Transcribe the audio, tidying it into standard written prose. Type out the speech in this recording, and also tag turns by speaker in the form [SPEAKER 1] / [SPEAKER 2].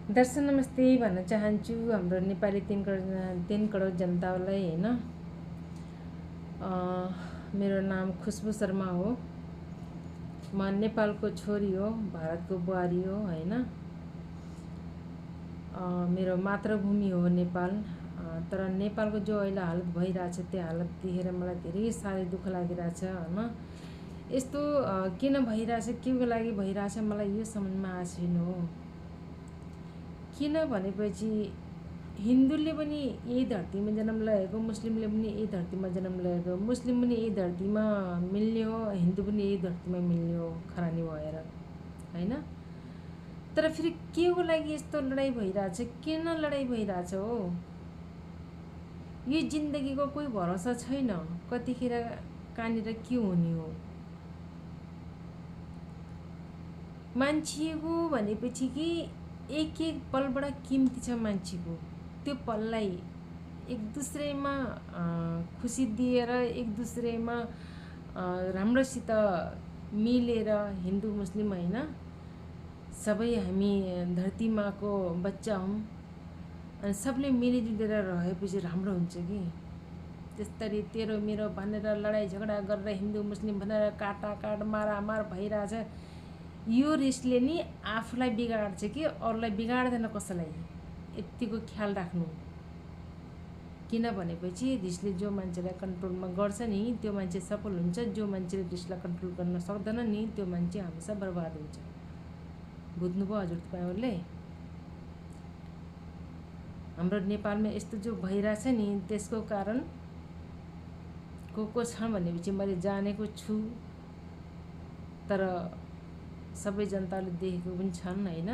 [SPEAKER 1] दर्शन नमस्ते भन्न चाहन्छु हाम्रो नेपाली 3 करोड जनतालाई हैन। मेरो नाम खुशबु शर्मा हो। म नेपालको छोरी हो, भारतको बुहारी हो हैन। मेरो मातृभूमि हो नेपाल। तर नेपालको जो अहिले हालत भइरहेछ त्यो हालत देखेर मलाई धेरै साह्रै दुःख लागिरहेछ हैन। यस्तो किन भइरहेछ, केको लागि भइरहेछ मलाई यो समझमा आएको छैन हो। किन भनेपछि हिन्दूले पनि यही धरतीमा जन्म लिएको, मुस्लिमले पनि यही धरतीमा जन्म लिएको, मुस्लिम पनि यही धरतीमा मिल्ने हो, हिन्दू पनि यही धरतीमा मिल्ने हो खरानी भएर हैन। तर फेरि केको लागि यस्तो लडाइँ भइरहेछ, किन लडाइँ भइरहेछ हो। यो जिन्दगीको कोही भरोसा छैन, कतिखेर कहाँनिर के हुने हो। मान्छेको भनेपछि कि एक पलबाट किम्ती छ मान्छेको। त्यो पललाई एक दुसरेमा खुसी दिएर, एक दुसरेमा राम्रोसित मिलेर, हिन्दू मुस्लिम हैन, सबै हामी धरतीमाको बच्चा हौँ अनि सबले मिलिजुलेर रहेपछि राम्रो हुन्छ कि। त्यस्तरी तेरो मेरो भनेर लडाइँ झगडा गरेर हिन्दू मुस्लिम भनेर काटाकाट मारामार भइरहेछ। यो रिसले नि आफूलाई बिगाड्छ कि अरूलाई बिगाड्दैन कसैलाई। यतिको ख्याल राख्नु। किन भनेपछि रिसले जो मान्छेलाई कन्ट्रोलमा गर्छ नि त्यो मान्छे सफल हुन्छ, जो मान्छेले रिसलाई कन्ट्रोल गर्न सक्दैन नि त्यो मान्छे हमेसा बर्बाद हुन्छ। बुझ्नुभयो हजुर तपाईहरुले। हाम्रो नेपालमा यस्तो जो भइरहेछ नि त्यसको कारण को छ भनेपछि मैले जानेको छु, तर सबै जनताले देखेको पनि छन् हैन।